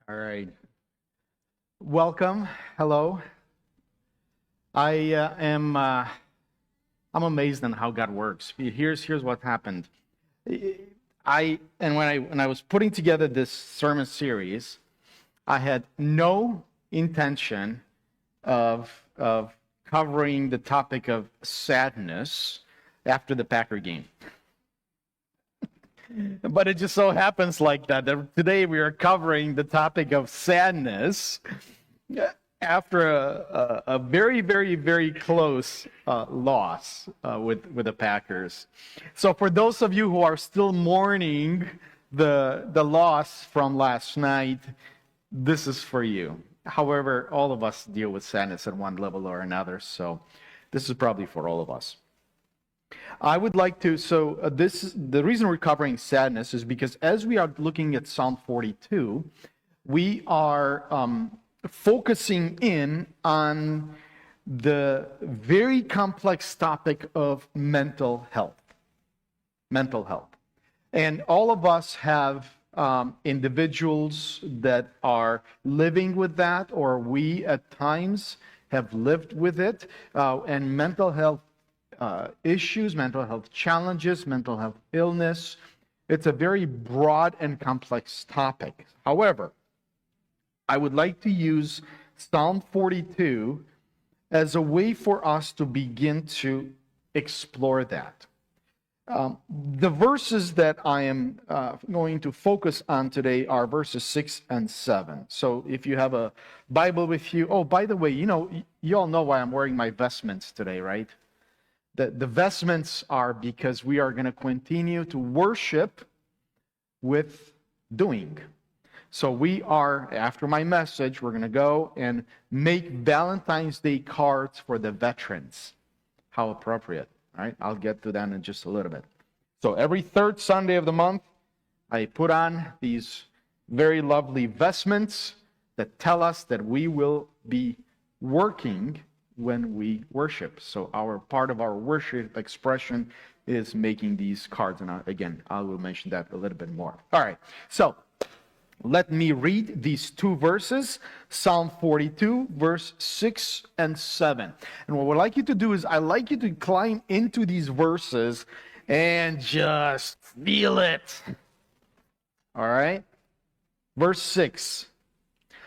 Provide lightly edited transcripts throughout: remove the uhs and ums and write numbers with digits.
All right. Welcome. Hello. I'm amazed on how God works. Here's what happened. When I was putting together this sermon series, I had no intention of covering the topic of sadness after the Packer game. But it just so happens like that today we are covering the topic of sadness after a very, very, very close loss with the Packers. So for those of you who are still mourning the loss from last night, this is for you. However, all of us deal with sadness at one level or another, so this is probably for all of us. I would like to, the reason we're covering sadness is because as we are looking at Psalm 42, we are focusing in on the very complex topic of mental health. Mental health. And all of us have individuals that are living with that, or we at times have lived with it, and mental health issues, mental health challenges, mental health illness. It's a very broad and complex topic. However, I would like to use Psalm 42 as a way for us to begin to explore that. The verses that I am going to focus on today are verses 6 and 7. So if you have a Bible with you, oh, by the way, you all know why I'm wearing my vestments today, right? The vestments are because we are going to continue to worship with doing. So we are, after my message, we're going to go and make Valentine's Day cards for the veterans. How appropriate, right? I'll get to that in just a little bit. So every third Sunday of the month, I put on these very lovely vestments that tell us that we will be working when we worship. So part of our worship expression is making these cards. And again, I will mention that a little bit more. All right. So let me read these two verses, Psalm 42, verse 6 and 7. And what I would like you to do is I'd like you to climb into these verses and just feel it. All right. Verse 6.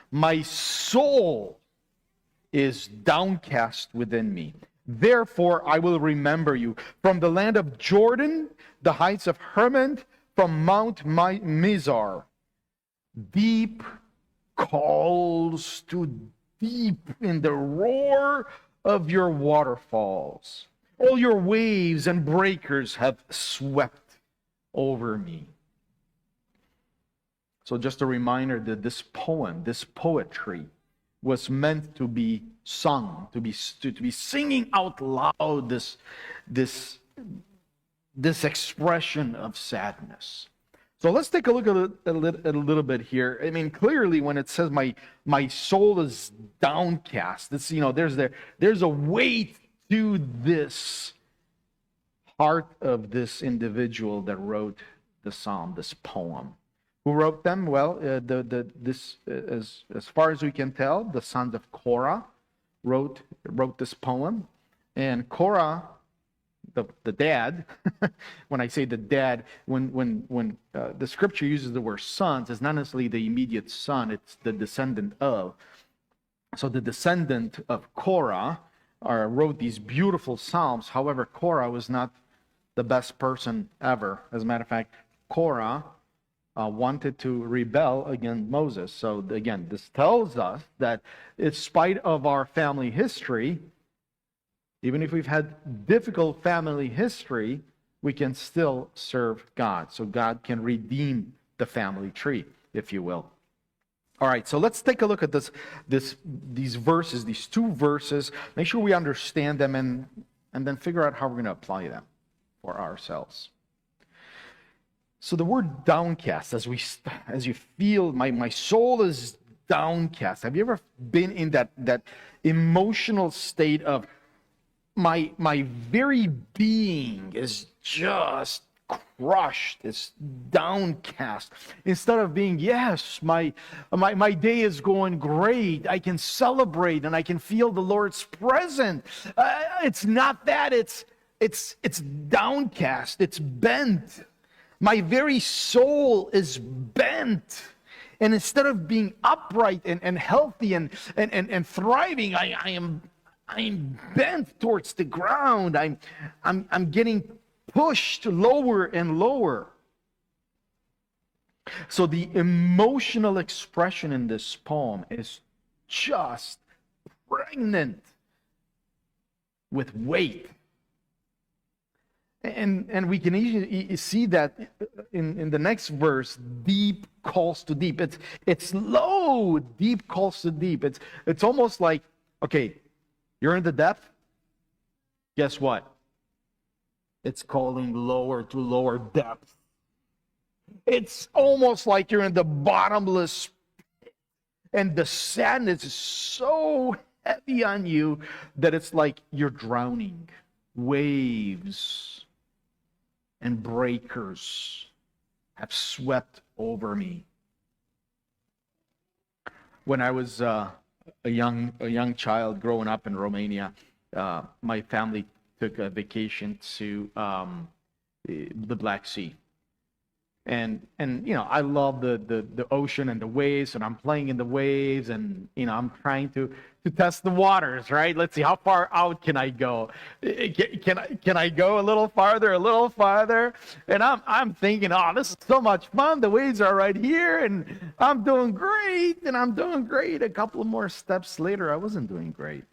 My soul is downcast within me. Therefore, I will remember you. From the land of Jordan, the heights of Hermon, from Mount Mizar. Deep calls to deep in the roar of your waterfalls. All your waves and breakers have swept over me. So just a reminder that this poem, this poetry, was meant to be sung, to be singing out loud this expression of sadness. So let's take a look at a little bit here. I mean, clearly, when it says my soul is downcast, it's there's a weight to this heart of this individual that wrote the psalm, this poem. Who wrote them? Well, as far as we can tell, the sons of Korah wrote this poem, and Korah, the dad. When I say the dad, when the scripture uses the word sons, it's not necessarily the immediate son; it's the descendant of. So the descendant of Korah wrote these beautiful psalms. However, Korah was not the best person ever. As a matter of fact, Korah wanted to rebel against Moses. So again, this tells us that in spite of our family history, even if we've had difficult family history, we can still serve God. So God can redeem the family tree, if you will. All right, so let's take a look at these verses, these two verses. Make sure we understand them and then figure out how we're going to apply them for ourselves. So the word downcast, as you feel, my soul is downcast. Have you ever been in that emotional state of my very being is just crushed, it's downcast. Instead of being, yes, my day is going great, I can celebrate and I can feel the Lord's presence. It's not that. It's downcast. It's bent. My very soul is bent. And instead of being upright and healthy and thriving, I am bent towards the ground. I'm getting pushed lower and lower. So the emotional expression in this poem is just pregnant with weight. And we can easily see that in the next verse, deep calls to deep. It's low, deep calls to deep. It's almost like, okay, you're in the depth. Guess what? It's calling lower to lower depth. It's almost like you're in the bottomless pit, and the sadness is so heavy on you that it's like you're drowning. Waves and breakers have swept over me. When I was a young child growing up in Romania, my family took a vacation to the Black Sea. And you know, I love the ocean and the waves, and I'm playing in the waves, and you know, I'm trying to test the waters, right? Let's see, how far out can I go? Can I go a little farther? And I'm thinking, oh, this is so much fun. The waves are right here, and I'm doing great. A couple of more steps later, I wasn't doing great.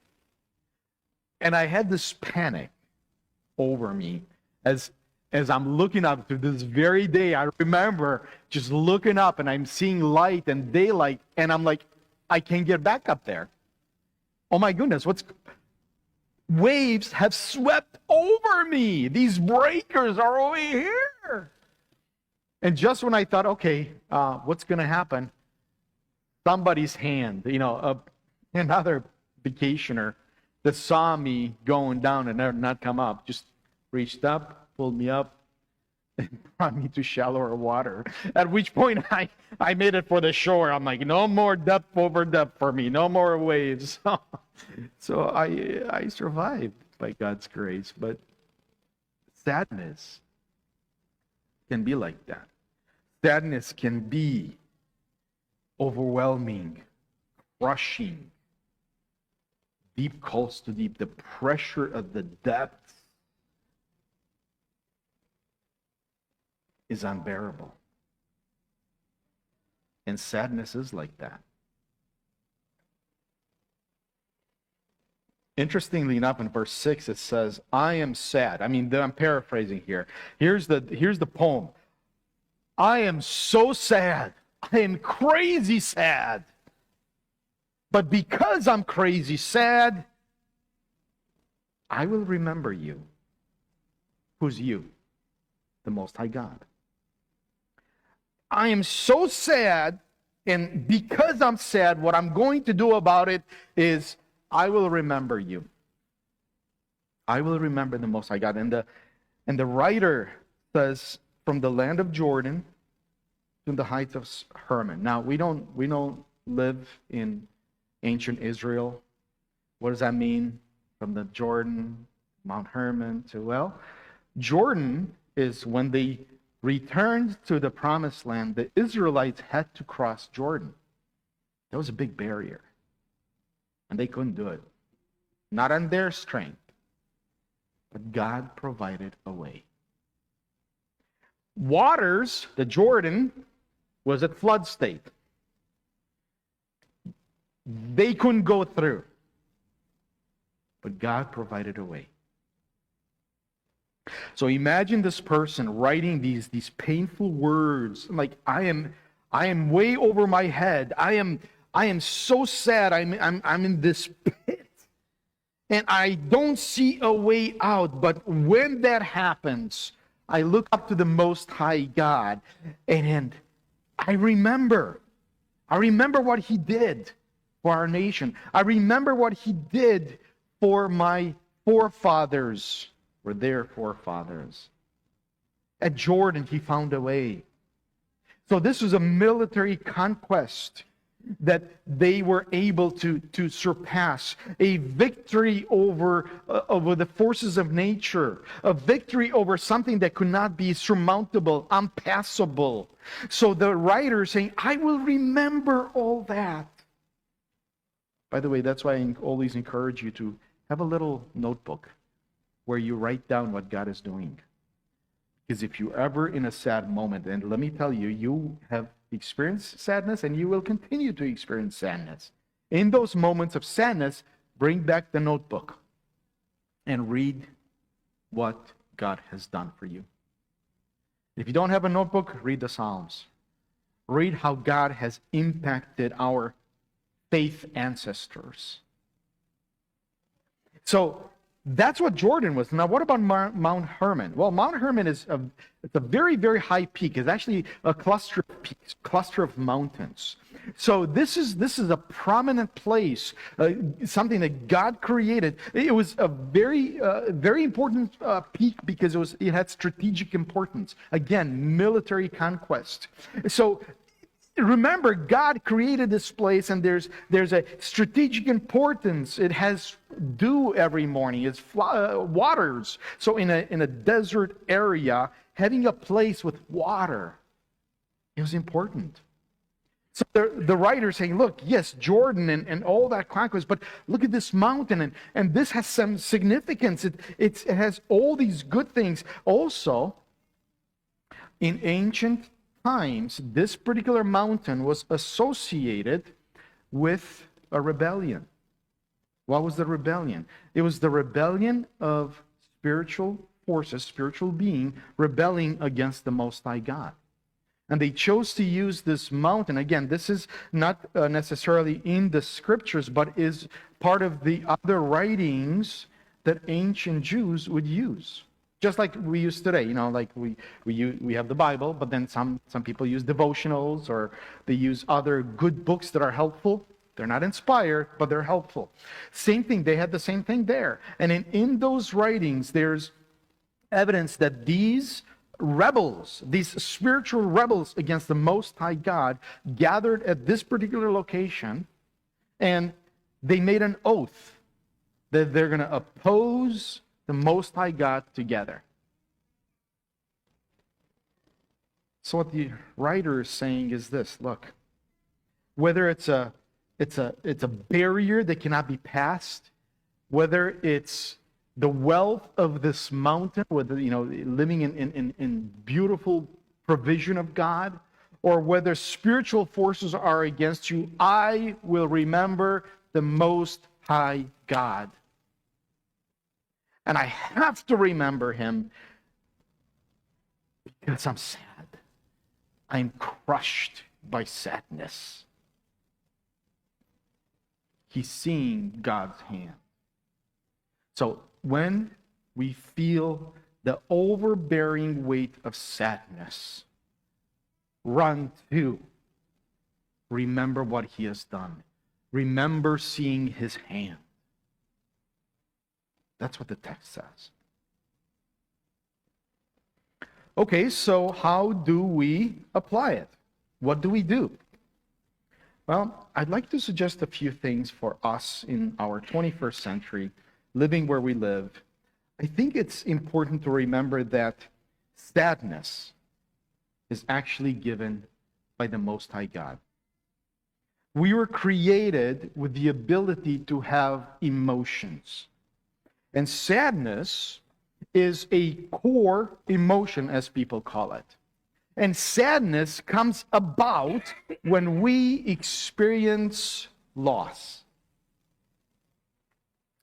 And I had this panic over me as I'm looking up to this very day. I remember just looking up and I'm seeing light and daylight, and I'm like, I can't get back up there. Oh my goodness, waves have swept over me. These breakers are over here. And just when I thought, okay, what's going to happen? Somebody's hand, you know, another vacationer that saw me going down and not come up, just reached up, pulled me up, and brought me to shallower water. At which point I made it for the shore. I'm like, no more depth over depth for me, no more waves. So I survived by God's grace. But sadness can be like that. Sadness can be overwhelming, crushing. Deep calls to deep. The pressure of the depths is unbearable. And sadness is like that. Interestingly enough, in verse 6, it says, I am sad. I mean, I'm paraphrasing here. Here's the poem. I am so sad. I am crazy sad. But because I'm crazy sad, I will remember you. Who's you? The Most High God. I am so sad, and because I'm sad, what I'm going to do about it is I will remember you. I will remember the Most High God. And the writer says, from the land of Jordan to the heights of Hermon. Now, we don't live in ancient Israel. What does that mean? From the Jordan, Mount Hermon to, well, Jordan is when they returned to the promised land, the Israelites had to cross Jordan. That was a big barrier. And they couldn't do it. Not on their strength. But God provided a way. Waters, the Jordan, was at flood state. They couldn't go through. But God provided a way. So imagine this person writing these painful words, like I am way over my head. I am so sad. I'm in this pit, and I don't see a way out. But when that happens, I look up to the Most High God, and I remember what He did for our nation. I remember what He did for my forefathers. Were their forefathers. At Jordan, he found a way. So this was a military conquest that they were able to surpass, a victory over the forces of nature, a victory over something that could not be surmountable, unpassable. So the writer is saying, I will remember all that. By the way, that's why I always encourage you to have a little notebook where you write down what God is doing. Because if you're ever in a sad moment, and let me tell you, you have experienced sadness and you will continue to experience sadness. In those moments of sadness, bring back the notebook and read what God has done for you. If you don't have a notebook, read the Psalms. Read how God has impacted our faith ancestors. So that's what Jordan was. Now, what about Mount Hermon? Well, Mount Hermon it's a very, very high peak. It's actually a cluster of peaks, cluster of mountains. So this is a prominent place, something that God created. It was a very, very important peak because it had strategic importance. Again, military conquest. So remember, God created this place, and there's a strategic importance. It has dew every morning. It's waters. So in a desert area, having a place with water, it was important. So the writer's saying, look, yes, Jordan and all that conquest, but look at this mountain, and this has some significance. It has all these good things. Also, in ancient times, this particular mountain was associated with a rebellion. What was the rebellion? It was the rebellion of spiritual forces, spiritual being, rebelling against the Most High God. And they chose to use this mountain. Again, this is not necessarily in the scriptures, but is part of the other writings that ancient Jews would use. Just like we use today, like we have the Bible, but then some people use devotionals, or they use other good books that are helpful. They're not inspired, but they're helpful. Same thing, they had the same thing there. And in those writings, there's evidence that these rebels, these spiritual rebels against the Most High God, gathered at this particular location, and they made an oath that they're going to oppose the Most High God together. So what the writer is saying is this: look, whether it's a barrier that cannot be passed, whether it's the wealth of this mountain, whether living in beautiful provision of God, or whether spiritual forces are against you, I will remember the Most High God. And I have to remember him because I'm sad. I'm crushed by sadness. He's seeing God's hand. So when we feel the overbearing weight of sadness, run to remember what he has done. Remember seeing his hand. That's what the text says. Okay, so how do we apply it? What do we do? Well, I'd like to suggest a few things for us in our 21st century, living where we live. I think it's important to remember that sadness is actually given by the Most High God. We were created with the ability to have emotions. And sadness is a core emotion, as people call it. And sadness comes about when we experience loss.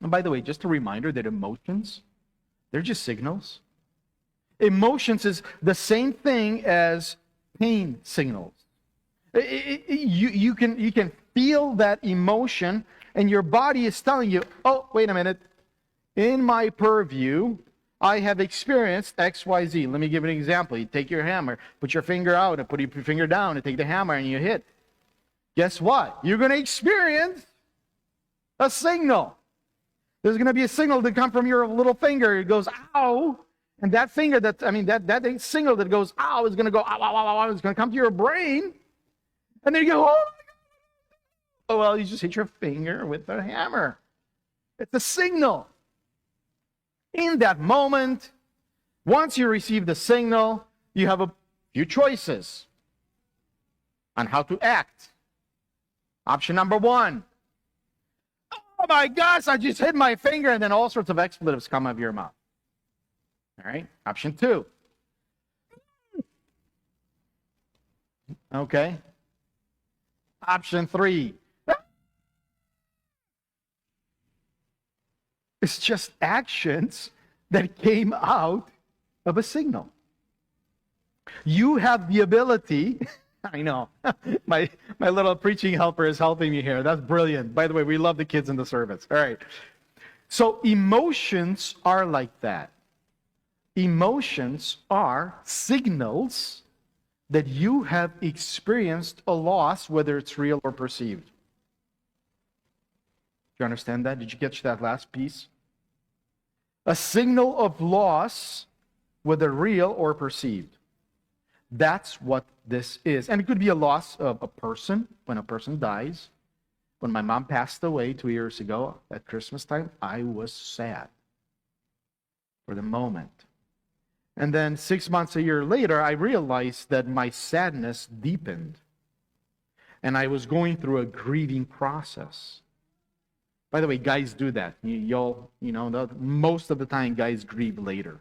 And by the way, just a reminder that emotions, they're just signals. Emotions is the same thing as pain signals. You can feel that emotion, and your body is telling you, oh, wait a minute. In my purview, I have experienced X, Y, Z. Let me give an example. You take your hammer, put your finger out, and put your finger down, and take the hammer, and you hit. Guess what? You're going to experience a signal. There's going to be a signal that comes from your little finger. It goes, ow, And that finger that signal that goes, ow, is going to go, ow, ow, ow, ow, it's going to come to your brain. And then you go, oh, well, you just hit your finger with a hammer. It's a signal. In that moment, once you receive the signal, you have a few choices on how to act. Option number 1. Oh my gosh, I just hit my finger, and then all sorts of expletives come out of your mouth. All right. Option 2. Okay. Option 3. It's just actions that came out of a signal. You have the ability, I know, my little preaching helper is helping me here. That's brilliant. By the way, we love the kids in the service. All right. So emotions are like that. Emotions are signals that you have experienced a loss, whether it's real or perceived. Do you understand that? Did you catch that last piece? A signal of loss, whether real or perceived. That's what this is. And it could be a loss of a person, when a person dies. When my mom passed away 2 years ago at Christmas time, I was sad for the moment. And then 6 months, a year later, I realized that my sadness deepened. And I was going through a grieving process. By the way, guys do that. Most of the time, guys grieve later.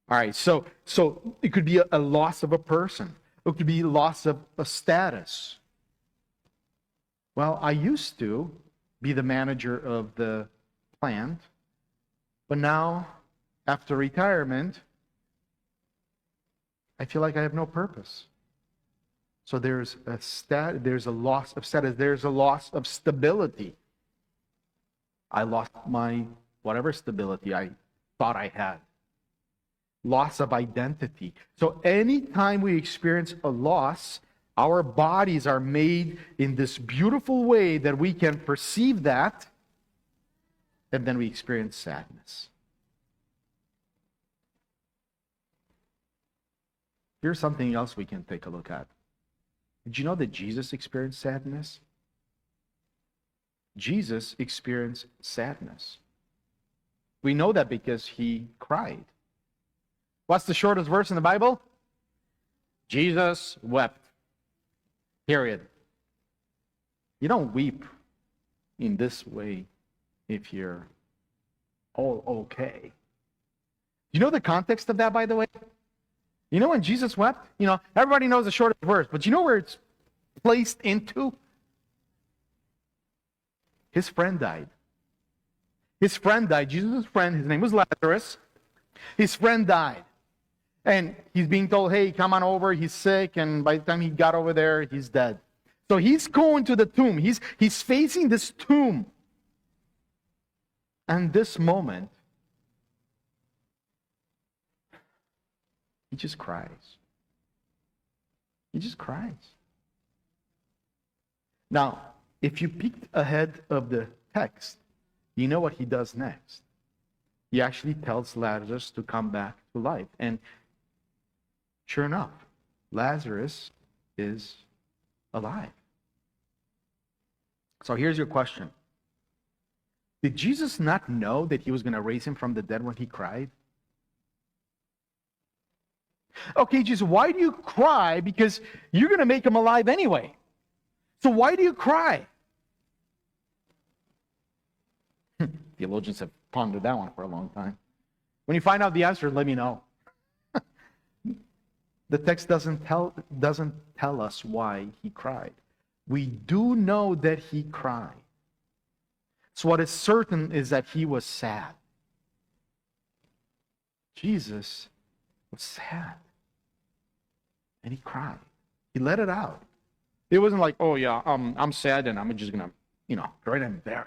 All right, so it could be a loss of a person. It could be loss of a status. Well, I used to be the manager of the plant, but now, after retirement, I feel like I have no purpose. So there's a loss of status. There's a loss of stability. I lost my whatever stability I thought I had. Loss of identity. So anytime we experience a loss, our bodies are made in this beautiful way that we can perceive that, and then we experience sadness. Here's something else we can take a look at. Did you know that Jesus experienced sadness? Jesus experienced sadness. We know that because he cried. What's the shortest verse in the Bible? Jesus wept. Period. You don't weep in this way if you're all okay. You know the context of that, by the way? You know when Jesus wept? Everybody knows the shortest verse, but you know where it's placed into? His friend died. His friend died. Jesus' friend, his name was Lazarus. His friend died. And he's being told, hey, come on over, he's sick, and by the time he got over there, he's dead. So he's going to the tomb. He's facing this tomb. And this moment, he just cries. He just cries. Now, if you peeked ahead of the text, you know what he does next. He actually tells Lazarus to come back to life. And sure enough, Lazarus is alive. So here's your question. Did Jesus not know that he was going to raise him from the dead when he cried? Okay, Jesus, why do you cry? Because you're going to make him alive anyway. So why do you cry? Theologians have pondered that one for a long time. When you find out the answer, let me know. The text doesn't tell us why he cried. We do know that he cried. So what is certain is that he was sad. Jesus was sad. And he cried. He let it out. It wasn't like, oh yeah, I'm sad and I'm just going to, go right and bear it.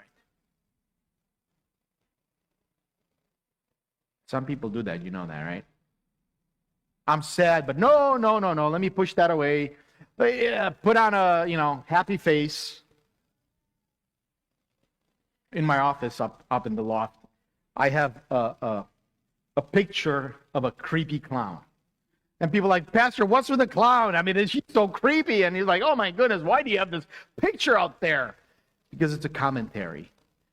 Some people do that, you know that, right? I'm sad, but no, let me push that away. Put on a, happy face. In my office up in the loft, I have a a picture of a creepy clown. And people are like, Pastor, what's with the clown? I mean, is she so creepy? And he's like, oh my goodness, why do you have this picture out there? Because it's a commentary.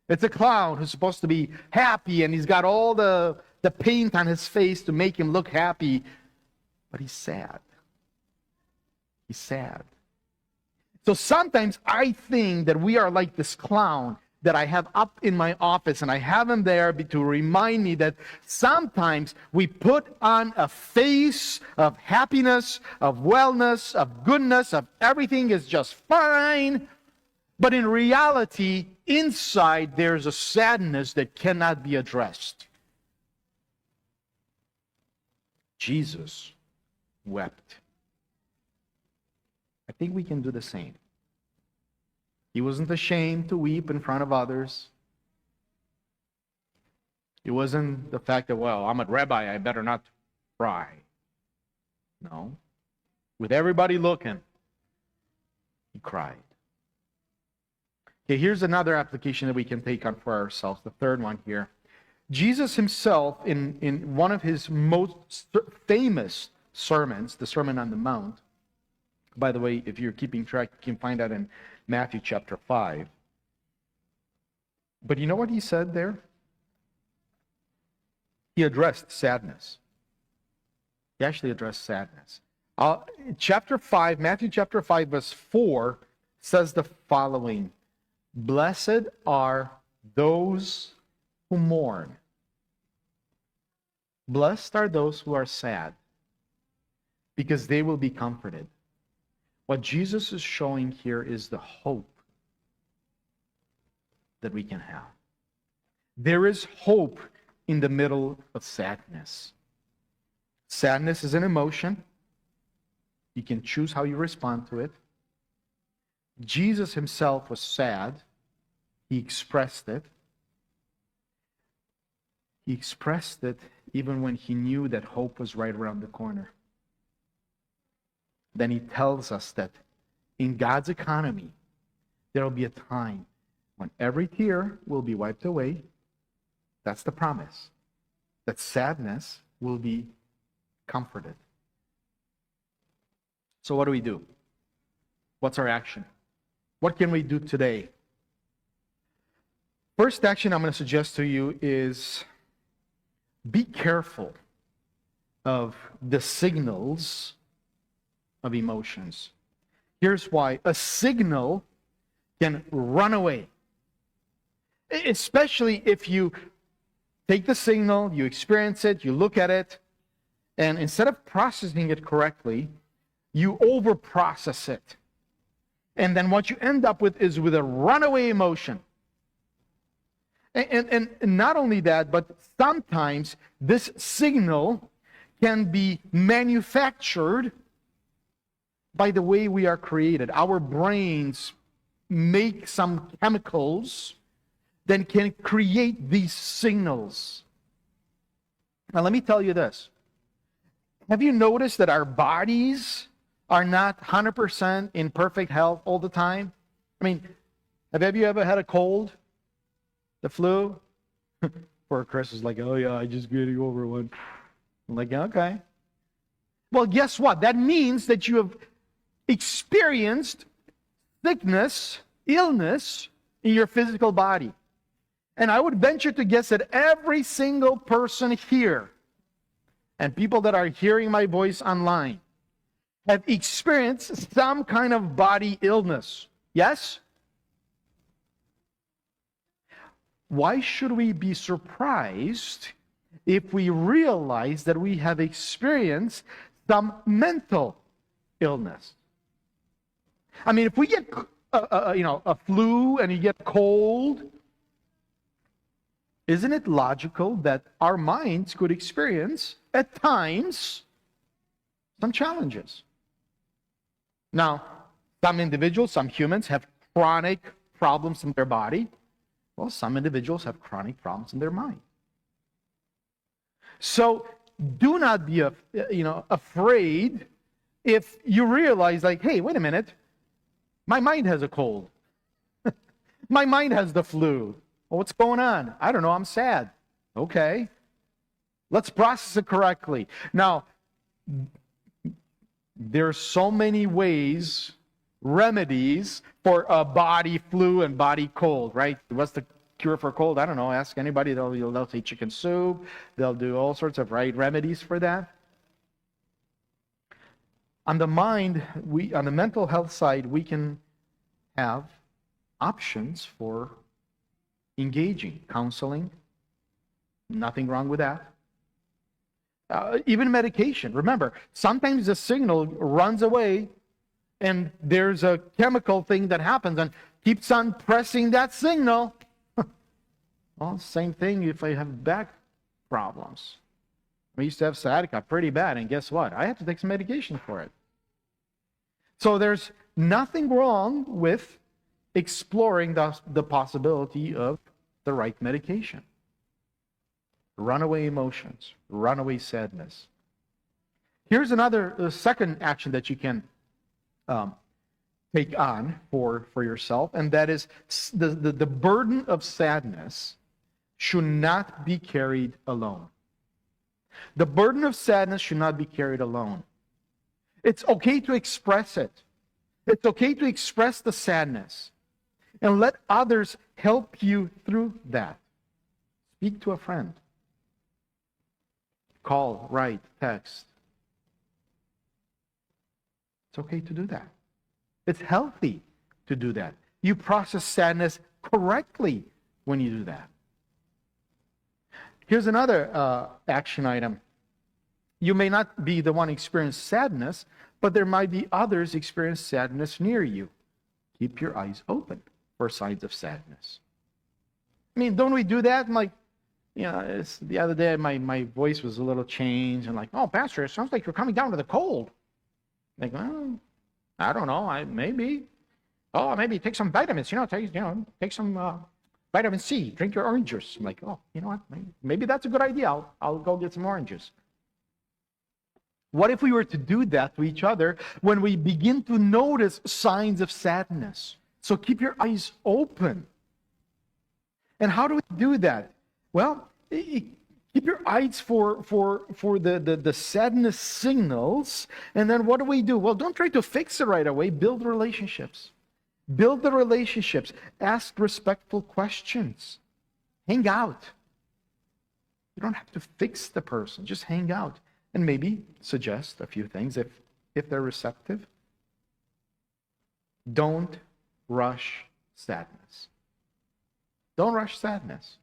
It's a clown who's supposed to be happy, and he's got all the paint on his face to make him look happy, but he's sad. He's sad. So sometimes I think that we are like this clown that I have up in my office, and I have him there to remind me that sometimes we put on a face of happiness, of wellness, of goodness, of everything is just fine, but in reality, inside there's a sadness that cannot be addressed. Jesus wept. I think we can do the same. He wasn't ashamed to weep in front of others. It wasn't the fact that, well, I'm a rabbi, I better not cry. No. With everybody looking, he cried. Okay, here's another application that we can take on for ourselves, the third one here. Jesus himself, in one of his most famous sermons, the Sermon on the Mount, by the way, if you're keeping track, you can find that in Matthew chapter 5. But you know what he said there? He addressed sadness. He actually addressed sadness. Chapter 5, Matthew chapter 5, verse 4 says the following: Blessed are those who mourn. Blessed are those who are sad, because they will be comforted. What Jesus is showing here is the hope that we can have. There is hope in the middle of sadness. Sadness is an emotion. You can choose how you respond to it. Jesus himself was sad. He expressed it. He expressed it even when he knew that hope was right around the corner. Then he tells us that in God's economy, there will be a time when every tear will be wiped away. That's the promise. That sadness will be comforted. So what do we do? What's our action? What can we do today? First action I'm going to suggest to you is be careful of the signals of emotions. Here's why. A signal can run away. Especially if you take the signal, you experience it, you look at it, and instead of processing it correctly, you over-process it. And then what you end up with is with a runaway emotion. And not only that, but sometimes this signal can be manufactured by the way we are created. Our brains make some chemicals that can create these signals. Now let me tell you this. Have you noticed that our bodies are not 100% in perfect health all the time? I mean, have you ever had a cold? The flu? Poor Chris is like, oh yeah, I just getting over one. I'm like, okay. Well, guess what? That means that you have experienced sickness, illness in your physical body. And I would venture to guess that every single person here and people that are hearing my voice online have experienced some kind of body illness. Yes? Why should we be surprised if we realize that we have experienced some mental illness? I mean, if we get a flu and you get cold, isn't it logical that our minds could experience, at times, some challenges? Now, some individuals, some humans have chronic problems in their body. Well, some individuals have chronic problems in their mind. So, do not be afraid if you realize, like, hey, wait a minute, my mind has a cold. My mind has the flu. Well, what's going on? I don't know, I'm sad. Okay. Let's process it correctly. Now, there's so many ways, remedies for a body flu and body cold, right? What's the cure for cold? I don't know. Ask anybody. They'll say chicken soup. They'll do all sorts of remedies for that. On the mind, on the mental health side, we can have options for engaging, counseling. Nothing wrong with that. Even medication. Remember, sometimes the signal runs away and there's a chemical thing that happens and keeps on pressing that signal. Well, same thing if I have back problems. I used to have sciatica pretty bad, and guess what? I have to take some medication for it. So there's nothing wrong with exploring the possibility of the right medication. Runaway emotions, runaway sadness. Here's another second action that you can take on for yourself, and that is the burden of sadness should not be carried alone. The burden of sadness should not be carried alone. It's okay to express it. It's okay to express the sadness and let others help you through that. Speak to a friend. Call, write, text. It's okay to do that. It's healthy to do that. You process sadness correctly when you do that. Here's another action item. You may not be the one experiencing sadness, but there might be others experiencing sadness near you. Keep your eyes open for signs of sadness. I mean, don't we do that? Like, the other day my voice was a little changed, and like, oh, Pastor, it sounds like you're coming down to the cold. Like, well, I don't know. Maybe. Oh, maybe take some vitamins. Take some vitamin C. Drink your orange juice. I'm like, oh, you know what? Maybe that's a good idea. I'll go get some oranges. What if we were to do that to each other when we begin to notice signs of sadness? So keep your eyes open. And how do we do that? Well, keep your eyes for the sadness signals. And then what do? Well, don't try to fix it right away. Build relationships. Build the relationships. Ask respectful questions. Hang out. You don't have to fix the person. Just hang out. And maybe suggest a few things if they're receptive. Don't rush sadness. Don't rush sadness.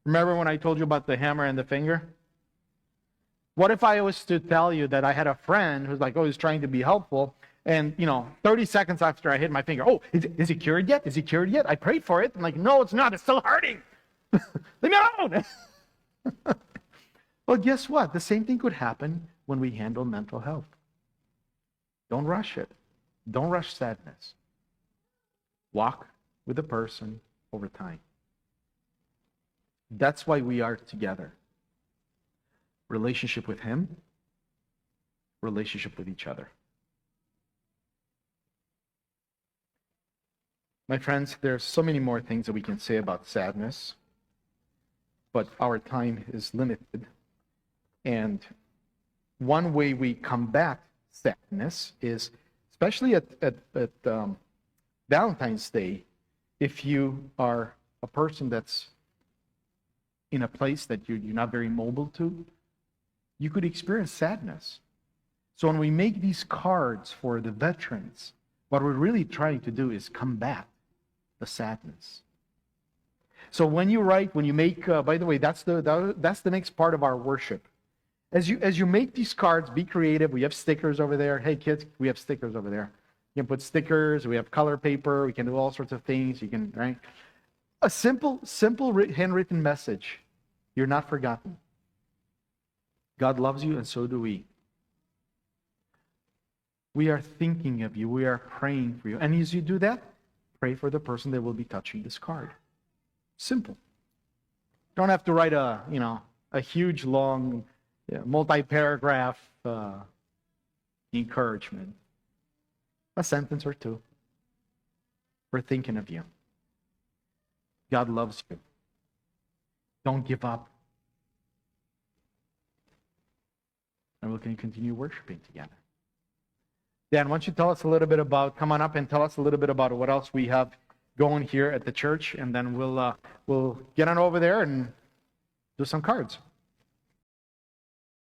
Remember when I told you about the hammer and the finger? What if I was to tell you that I had a friend who's like, he's trying to be helpful, and 30 seconds after I hit my finger, is he cured yet? Is he cured yet? I prayed for it. I'm like, no, it's not. It's still hurting. Leave me alone. Well, guess what? The same thing could happen when we handle mental health. Don't rush it. Don't rush sadness. Walk with the person over time. That's why we are together. Relationship with Him, relationship with each other. My friends, there's so many more things that we can say about sadness, but our time is limited. And one way we combat sadness is, especially at Valentine's Day, if you are a person that's in a place that you're not very mobile to, you could experience sadness. So when we make these cards for the veterans, what we're really trying to do is combat the sadness. So when you write, when you make, by the way, that's the next part of our worship. As you make these cards, be creative. We have stickers over there. Hey kids, we have stickers over there. You can put stickers. We have color paper. We can do all sorts of things. You can, right? A simple handwritten message. You're not forgotten. God loves you, and so do we. We are thinking of you. We are praying for you. And as you do that, pray for the person that will be touching this card. Simple. Don't have to write a huge, long, multi-paragraph encouragement. A sentence or two. We're thinking of you. God loves you. Don't give up. and we can continue worshiping together. Dan, why don't you tell us a little bit about, come on up and tell us a little bit about what else we have going here at the church, and then we'll get on over there and do some cards.